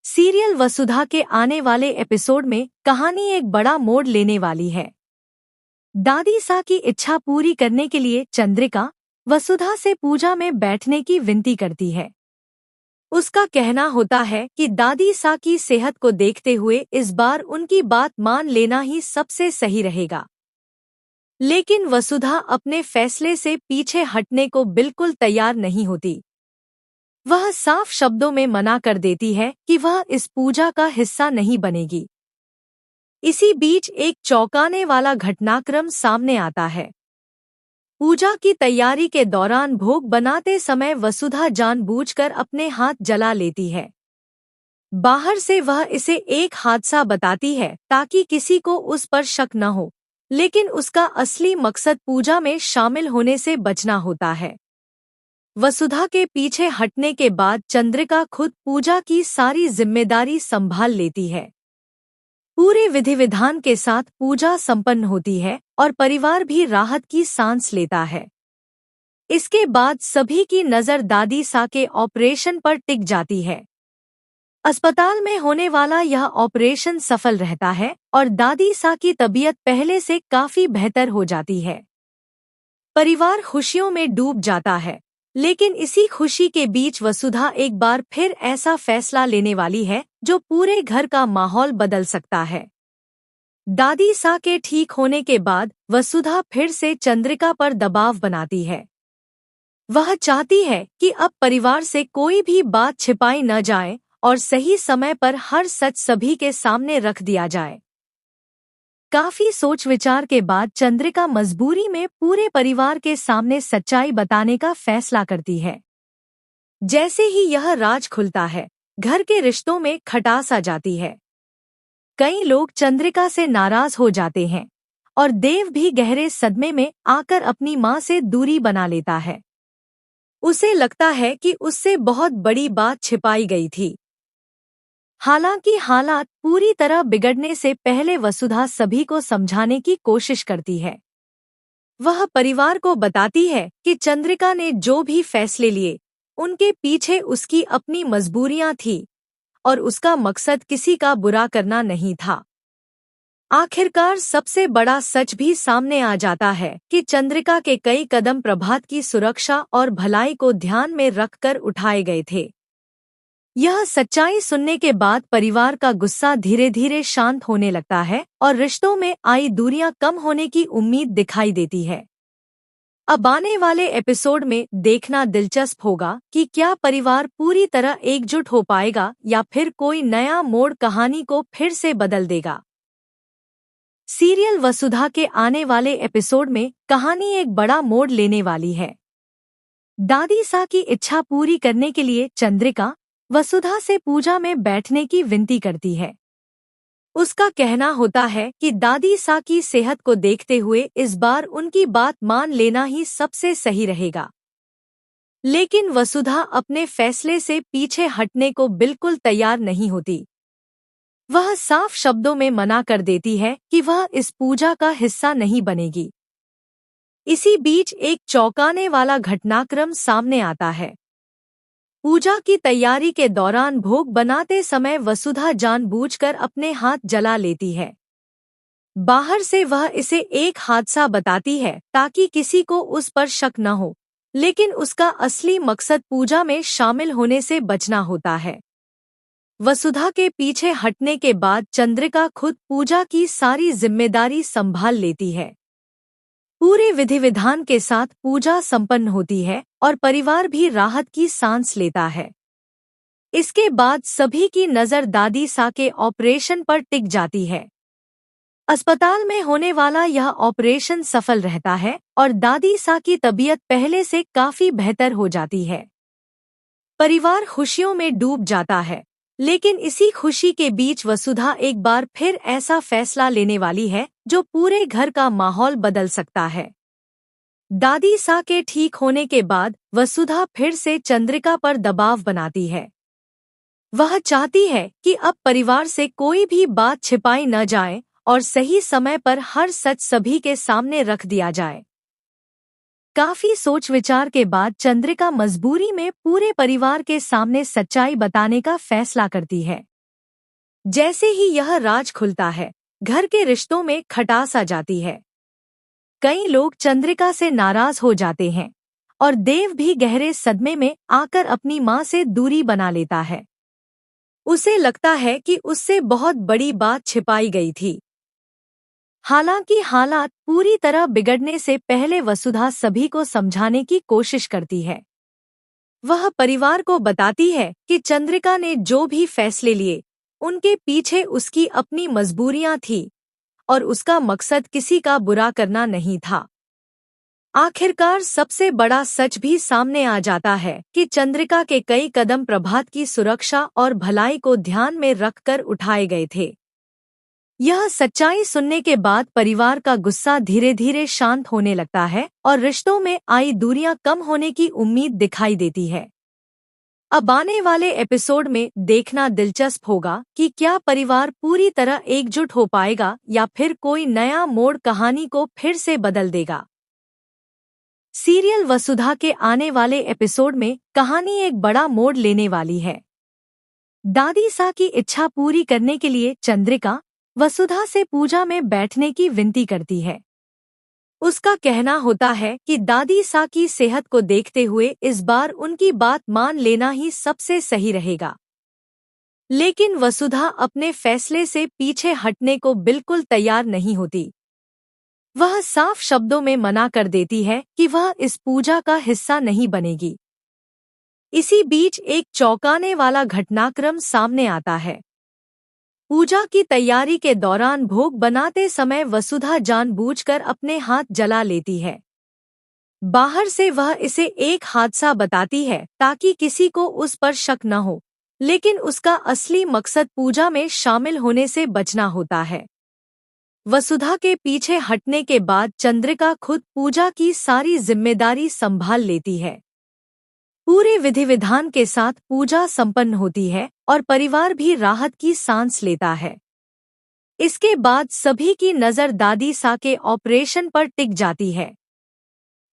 Serial वसुधा के आने वाले एपिसोड में कहानी एक बड़ा मोड़ लेने वाली है। दादी सा की इच्छा पूरी करने के लिए चंद्रिका वसुधा से पूजा में बैठने की विनती करती है। उसका कहना होता है कि दादी सा की सेहत को देखते हुए इस बार उनकी बात मान लेना ही सबसे सही रहेगा। लेकिन वसुधा अपने फैसले से पीछे हटने को बिल्कुल तैयार नहीं होती। वह साफ शब्दों में मना कर देती है कि वह इस पूजा का हिस्सा नहीं बनेगी। इसी बीच एक चौंकाने वाला घटनाक्रम सामने आता है। पूजा की तैयारी के दौरान भोग बनाते समय वसुधा जानबूझकर अपने हाथ जला लेती है। बाहर से वह इसे एक हादसा बताती है ताकि किसी को उस पर शक न हो, लेकिन उसका असली मकसद पूजा में शामिल होने से बचना होता है। वसुधा के पीछे हटने के बाद चंद्रिका खुद पूजा की सारी जिम्मेदारी संभाल लेती है। पूरे विधि विधान के साथ पूजा संपन्न होती है और परिवार भी राहत की सांस लेता है। इसके बाद सभी की नज़र दादी सा के ऑपरेशन पर टिक जाती है। अस्पताल में होने वाला यह ऑपरेशन सफल रहता है और दादी सा की तबीयत पहले से काफी बेहतर हो जाती है। परिवार खुशियों में डूब जाता है, लेकिन इसी खुशी के बीच वसुधा एक बार फिर ऐसा फैसला लेने वाली है जो पूरे घर का माहौल बदल सकता है। दादी सा के ठीक होने के बाद वसुधा फिर से चंद्रिका पर दबाव बनाती है। वह चाहती है कि अब परिवार से कोई भी बात छिपाई न जाए और सही समय पर हर सच सभी के सामने रख दिया जाए। काफी सोच विचार के बाद चंद्रिका मजबूरी में पूरे परिवार के सामने सच्चाई बताने का फैसला करती है। जैसे ही यह राज खुलता है, घर के रिश्तों में खटास आ जाती है। कई लोग चंद्रिका से नाराज हो जाते हैं और देव भी गहरे सदमे में आकर अपनी मां से दूरी बना लेता है। उसे लगता है कि उससे बहुत बड़ी बात छिपाई गई थी। हालांकि हालात पूरी तरह बिगड़ने से पहले वसुधा सभी को समझाने की कोशिश करती है। वह परिवार को बताती है कि चंद्रिका ने जो भी फैसले लिए, उनके पीछे उसकी अपनी मजबूरियां थीं और उसका मकसद किसी का बुरा करना नहीं था। आखिरकार सबसे बड़ा सच भी सामने आ जाता है कि चंद्रिका के कई कदम प्रभात की सुरक्षा और भलाई को ध्यान में रखकर उठाए गए थे। यह सच्चाई सुनने के बाद परिवार का गुस्सा धीरे धीरे शांत होने लगता है और रिश्तों में आई दूरियां कम होने की उम्मीद दिखाई देती है। अब आने वाले एपिसोड में देखना दिलचस्प होगा कि क्या परिवार पूरी तरह एकजुट हो पाएगा या फिर कोई नया मोड़ कहानी को फिर से बदल देगा। सीरियल वसुधा के आने वाले एपिसोड में कहानी एक बड़ा मोड़ लेने वाली है। दादी सा की इच्छा पूरी करने के लिए चंद्रिका वसुधा से पूजा में बैठने की विनती करती है। उसका कहना होता है कि दादी सा की सेहत को देखते हुए इस बार उनकी बात मान लेना ही सबसे सही रहेगा। लेकिन वसुधा अपने फैसले से पीछे हटने को बिल्कुल तैयार नहीं होती। वह साफ शब्दों में मना कर देती है कि वह इस पूजा का हिस्सा नहीं बनेगी। इसी बीच एक चौंकाने वाला घटनाक्रम सामने आता है। पूजा की तैयारी के दौरान भोग बनाते समय वसुधा जानबूझकर अपने हाथ जला लेती है। बाहर से वह इसे एक हादसा बताती है ताकि किसी को उस पर शक न हो, लेकिन उसका असली मकसद पूजा में शामिल होने से बचना होता है। वसुधा के पीछे हटने के बाद चंद्रिका खुद पूजा की सारी जिम्मेदारी संभाल लेती है। पूरे विधि विधान के साथ पूजा संपन्न होती है और परिवार भी राहत की सांस लेता है। इसके बाद सभी की नज़र दादी सा के ऑपरेशन पर टिक जाती है। अस्पताल में होने वाला यह ऑपरेशन सफल रहता है और दादी सा की तबीयत पहले से काफी बेहतर हो जाती है। परिवार खुशियों में डूब जाता है, लेकिन इसी खुशी के बीच वसुधा एक बार फिर ऐसा फैसला लेने वाली है जो पूरे घर का माहौल बदल सकता है। दादी सा के ठीक होने के बाद वसुधा फिर से चंद्रिका पर दबाव बनाती है। वह चाहती है कि अब परिवार से कोई भी बात छिपाई न जाए और सही समय पर हर सच सभी के सामने रख दिया जाए। काफी सोच विचार के बाद चंद्रिका मजबूरी में पूरे परिवार के सामने सच्चाई बताने का फैसला करती है। जैसे ही यह राज खुलता है, घर के रिश्तों में खटास आ जाती है। कई लोग चंद्रिका से नाराज हो जाते हैं और देव भी गहरे सदमे में आकर अपनी मां से दूरी बना लेता है। उसे लगता है कि उससे बहुत बड़ी बात छिपाई गई थी। हालांकि हालात पूरी तरह बिगड़ने से पहले वसुधा सभी को समझाने की कोशिश करती है। वह परिवार को बताती है कि चंद्रिका ने जो भी फैसले लिए, उनके पीछे उसकी अपनी मजबूरियां थी और उसका मकसद किसी का बुरा करना नहीं था। आखिरकार सबसे बड़ा सच भी सामने आ जाता है कि चंद्रिका के कई कदम प्रभात की सुरक्षा और भलाई को ध्यान में रखकर उठाए गए थे। यह सच्चाई सुनने के बाद परिवार का गुस्सा धीरे धीरे शांत होने लगता है और रिश्तों में आई दूरियां कम होने की उम्मीद दिखाई देती है। अब आने वाले एपिसोड में देखना दिलचस्प होगा कि क्या परिवार पूरी तरह एकजुट हो पाएगा या फिर कोई नया मोड़ कहानी को फिर से बदल देगा। सीरियल वसुधा के आने वाले एपिसोड में कहानी एक बड़ा मोड़ लेने वाली है। दादी सा की इच्छा पूरी करने के लिए चंद्रिका वसुधा से पूजा में बैठने की विनती करती है। उसका कहना होता है कि दादी सा की सेहत को देखते हुए इस बार उनकी बात मान लेना ही सबसे सही रहेगा। लेकिन वसुधा अपने फैसले से पीछे हटने को बिल्कुल तैयार नहीं होती। वह साफ शब्दों में मना कर देती है कि वह इस पूजा का हिस्सा नहीं बनेगी। इसी बीच एक चौंकाने वाला घटनाक्रम सामने आता है। पूजा की तैयारी के दौरान भोग बनाते समय वसुधा जानबूझकर अपने हाथ जला लेती है। बाहर से वह इसे एक हादसा बताती है ताकि किसी को उस पर शक न हो, लेकिन उसका असली मकसद पूजा में शामिल होने से बचना होता है। वसुधा के पीछे हटने के बाद चंद्रिका खुद पूजा की सारी जिम्मेदारी संभाल लेती है। पूरे विधि विधान के साथ पूजा संपन्न होती है और परिवार भी राहत की सांस लेता है। इसके बाद सभी की नज़र दादी सा के ऑपरेशन पर टिक जाती है।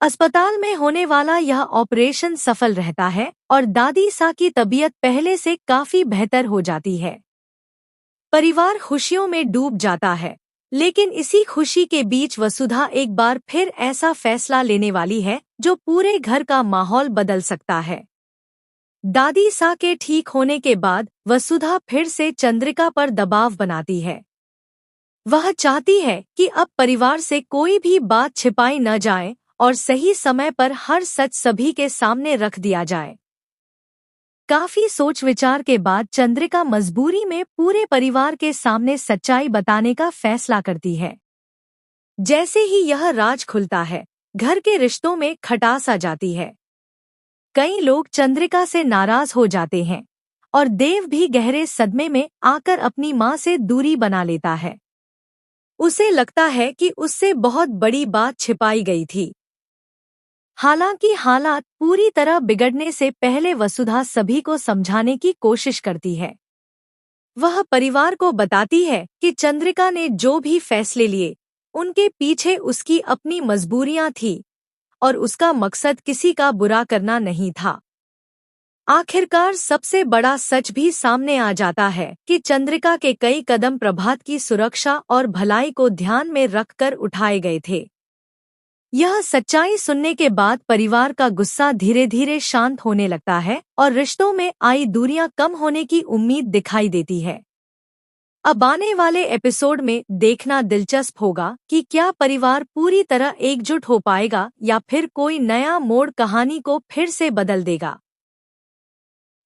अस्पताल में होने वाला यह ऑपरेशन सफल रहता है और दादी सा की तबीयत पहले से काफी बेहतर हो जाती है। परिवार खुशियों में डूब जाता है, लेकिन इसी खुशी के बीच वसुधा एक बार फिर ऐसा फैसला लेने वाली है जो पूरे घर का माहौल बदल सकता है। दादी सा के ठीक होने के बाद वसुधा फिर से चंद्रिका पर दबाव बनाती है। वह चाहती है कि अब परिवार से कोई भी बात छिपाई न जाए और सही समय पर हर सच सभी के सामने रख दिया जाए। काफी सोच विचार के बाद चंद्रिका मजबूरी में पूरे परिवार के सामने सच्चाई बताने का फैसला करती है। जैसे ही यह राज खुलता है, घर के रिश्तों में खटास आ जाती है। कई लोग चंद्रिका से नाराज हो जाते हैं और देव भी गहरे सदमे में आकर अपनी मां से दूरी बना लेता है। उसे लगता है कि उससे बहुत बड़ी बात छिपाई गई थी। हालांकि हालात पूरी तरह बिगड़ने से पहले वसुधा सभी को समझाने की कोशिश करती है। वह परिवार को बताती है कि चंद्रिका ने जो भी फैसले लिए, उनके पीछे उसकी अपनी मजबूरियां थी और उसका मकसद किसी का बुरा करना नहीं था। आखिरकार सबसे बड़ा सच भी सामने आ जाता है कि चंद्रिका के कई कदम प्रभात की सुरक्षा और भलाई को ध्यान में रखकर उठाए गए थे। यह सच्चाई सुनने के बाद परिवार का गुस्सा धीरे धीरे शांत होने लगता है और रिश्तों में आई दूरियां कम होने की उम्मीद दिखाई देती है। अब आने वाले एपिसोड में देखना दिलचस्प होगा कि क्या परिवार पूरी तरह एकजुट हो पाएगा या फिर कोई नया मोड़ कहानी को फिर से बदल देगा।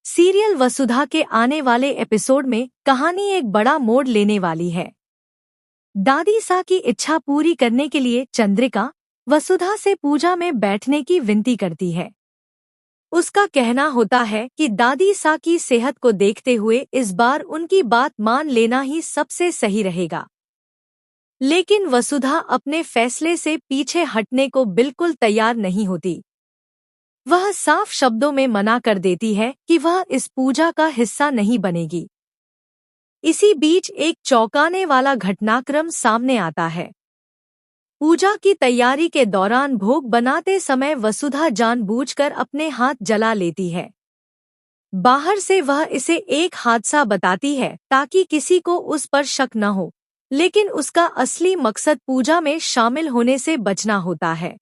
सीरियल वसुधा के आने वाले एपिसोड में कहानी एक बड़ा मोड़ लेने वाली है। दादी सा की इच्छा पूरी करने के लिए चंद्रिका वसुधा से पूजा में बैठने की विनती करती है। उसका कहना होता है कि दादी सा की सेहत को देखते हुए इस बार उनकी बात मान लेना ही सबसे सही रहेगा। लेकिन वसुधा अपने फैसले से पीछे हटने को बिल्कुल तैयार नहीं होती। वह साफ शब्दों में मना कर देती है कि वह इस पूजा का हिस्सा नहीं बनेगी। इसी बीच एक चौंकाने वाला घटनाक्रम सामने आता है। पूजा की तैयारी के दौरान भोग बनाते समय वसुधा जानबूझकर अपने हाथ जला लेती है। बाहर से वह इसे एक हादसा बताती है ताकि किसी को उस पर शक न हो, लेकिन उसका असली मकसद पूजा में शामिल होने से बचना होता है।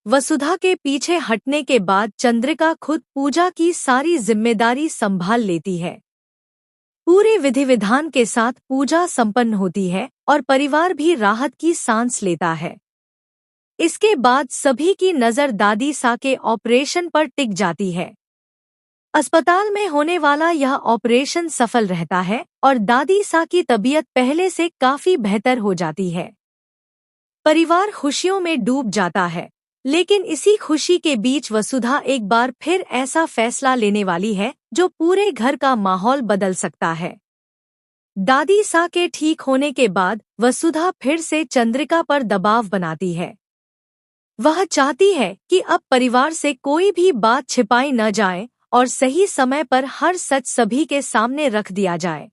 वसुधा के पीछे हटने के बाद चंद्रिका खुद पूजा की सारी जिम्मेदारी संभाल लेती है। पूरे विधि विधान के साथ पूजा संपन्न होती है और परिवार भी राहत की सांस लेता है। इसके बाद सभी की नज़र दादी सा के ऑपरेशन पर टिक जाती है। अस्पताल में होने वाला यह ऑपरेशन सफल रहता है और दादी सा की तबीयत पहले से काफी बेहतर हो जाती है। परिवार खुशियों में डूब जाता है, लेकिन इसी खुशी के बीच वसुधा एक बार फिर ऐसा फैसला लेने वाली है जो पूरे घर का माहौल बदल सकता है। दादी सा के ठीक होने के बाद वसुधा फिर से चंद्रिका पर दबाव बनाती है। वह चाहती है कि अब परिवार से कोई भी बात छिपाई न जाए और सही समय पर हर सच सभी के सामने रख दिया जाए।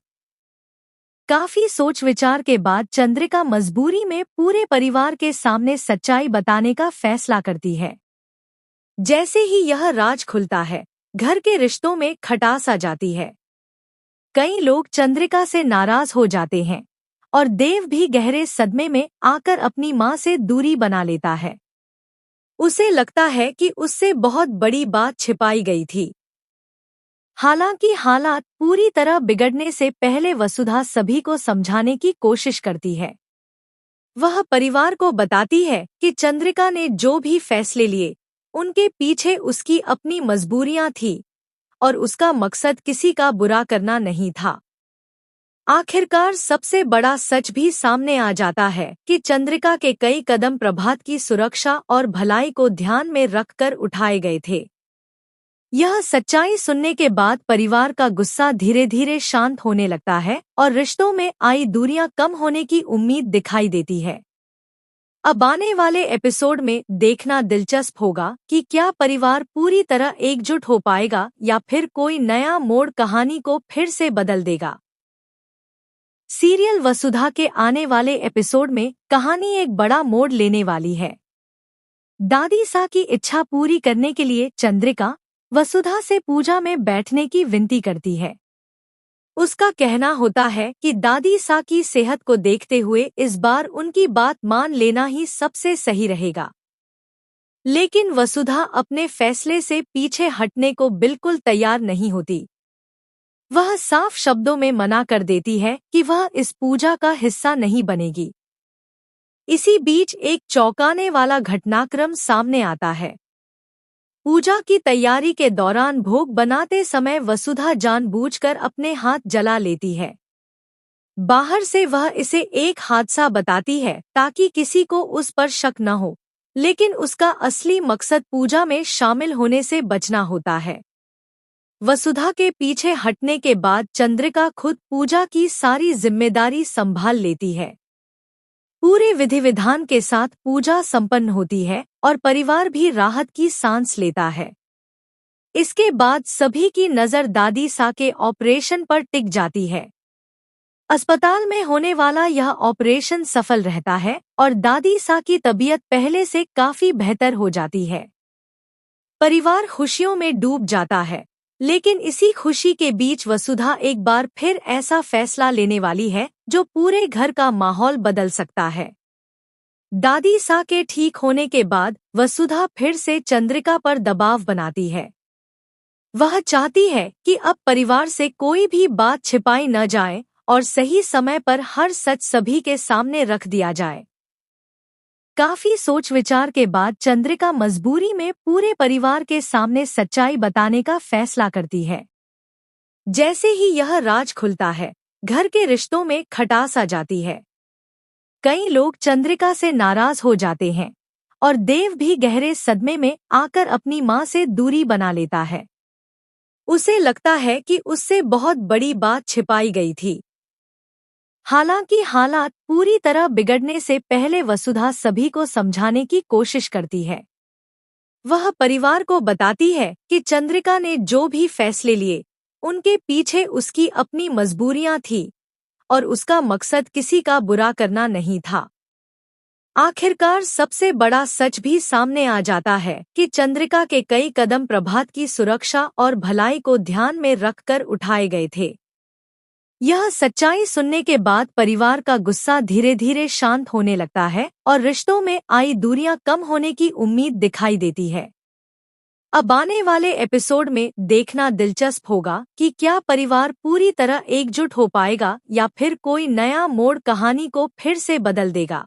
काफी सोच विचार के बाद चंद्रिका मजबूरी में पूरे परिवार के सामने सच्चाई बताने का फैसला करती है। जैसे ही यह राज खुलता है, घर के रिश्तों में खटास आ जाती है। कई लोग चंद्रिका से नाराज हो जाते हैं और देव भी गहरे सदमे में आकर अपनी मां से दूरी बना लेता है। उसे लगता है कि उससे बहुत बड़ी बात छिपाई गई थी। हालांकि हालात पूरी तरह बिगड़ने से पहले वसुधा सभी को समझाने की कोशिश करती है। वह परिवार को बताती है कि चंद्रिका ने जो भी फैसले लिए, उनके पीछे उसकी अपनी मजबूरियां थीं और उसका मकसद किसी का बुरा करना नहीं था। आखिरकार सबसे बड़ा सच भी सामने आ जाता है कि चंद्रिका के कई कदम प्रभात की सुरक्षा और भलाई को ध्यान में रखकर उठाए गए थे। यह सच्चाई सुनने के बाद परिवार का गुस्सा धीरे धीरे शांत होने लगता है और रिश्तों में आई दूरियां कम होने की उम्मीद दिखाई देती है। अब आने वाले एपिसोड में देखना दिलचस्प होगा कि क्या परिवार पूरी तरह एकजुट हो पाएगा या फिर कोई नया मोड़ कहानी को फिर से बदल देगा। सीरियल वसुधा के आने वाले एपिसोड में कहानी एक बड़ा मोड़ लेने वाली है। दादी सा की इच्छा पूरी करने के लिए चंद्रिका वसुधा से पूजा में बैठने की विनती करती है। उसका कहना होता है कि दादी सा की सेहत को देखते हुए इस बार उनकी बात मान लेना ही सबसे सही रहेगा। लेकिन वसुधा अपने फैसले से पीछे हटने को बिल्कुल तैयार नहीं होती। वह साफ शब्दों में मना कर देती है कि वह इस पूजा का हिस्सा नहीं बनेगी। इसी बीच एक चौंकाने वाला घटनाक्रम सामने आता है। पूजा की तैयारी के दौरान भोग बनाते समय वसुधा जानबूझकर अपने हाथ जला लेती है। बाहर से वह इसे एक हादसा बताती है ताकि किसी को उस पर शक न हो, लेकिन उसका असली मकसद पूजा में शामिल होने से बचना होता है। वसुधा के पीछे हटने के बाद चंद्रिका खुद पूजा की सारी जिम्मेदारी संभाल लेती है। पूरे विधि विधान के साथ पूजा संपन्न होती है और परिवार भी राहत की सांस लेता है। इसके बाद सभी की नज़र दादी सा के ऑपरेशन पर टिक जाती है। अस्पताल में होने वाला यह ऑपरेशन सफल रहता है और दादी सा की तबीयत पहले से काफी बेहतर हो जाती है। परिवार खुशियों में डूब जाता है, लेकिन इसी खुशी के बीच वसुधा एक बार फिर ऐसा फैसला लेने वाली है जो पूरे घर का माहौल बदल सकता है। दादी सा के ठीक होने के बाद वसुधा फिर से चंद्रिका पर दबाव बनाती है। वह चाहती है कि अब परिवार से कोई भी बात छिपाई न जाए और सही समय पर हर सच सभी के सामने रख दिया जाए। काफी सोच विचार के बाद चंद्रिका मजबूरी में पूरे परिवार के सामने सच्चाई बताने का फैसला करती है। जैसे ही यह राज खुलता है, घर के रिश्तों में खटास आ जाती है। कई लोग चंद्रिका से नाराज हो जाते हैं और देव भी गहरे सदमे में आकर अपनी मां से दूरी बना लेता है। उसे लगता है कि उससे बहुत बड़ी बात छिपाई गई थी। हालांकि हालात पूरी तरह बिगड़ने से पहले वसुधा सभी को समझाने की कोशिश करती है। वह परिवार को बताती है कि चंद्रिका ने जो भी फैसले लिए, उनके पीछे उसकी अपनी मजबूरियां थीं और उसका मकसद किसी का बुरा करना नहीं था। आखिरकार सबसे बड़ा सच भी सामने आ जाता है कि चंद्रिका के कई कदम प्रभात की सुरक्षा और भलाई को ध्यान में रखकर उठाए गए थे। यह सच्चाई सुनने के बाद परिवार का गुस्सा धीरे धीरे शांत होने लगता है और रिश्तों में आई दूरियां कम होने की उम्मीद दिखाई देती है। अब आने वाले एपिसोड में देखना दिलचस्प होगा कि क्या परिवार पूरी तरह एकजुट हो पाएगा या फिर कोई नया मोड़ कहानी को फिर से बदल देगा।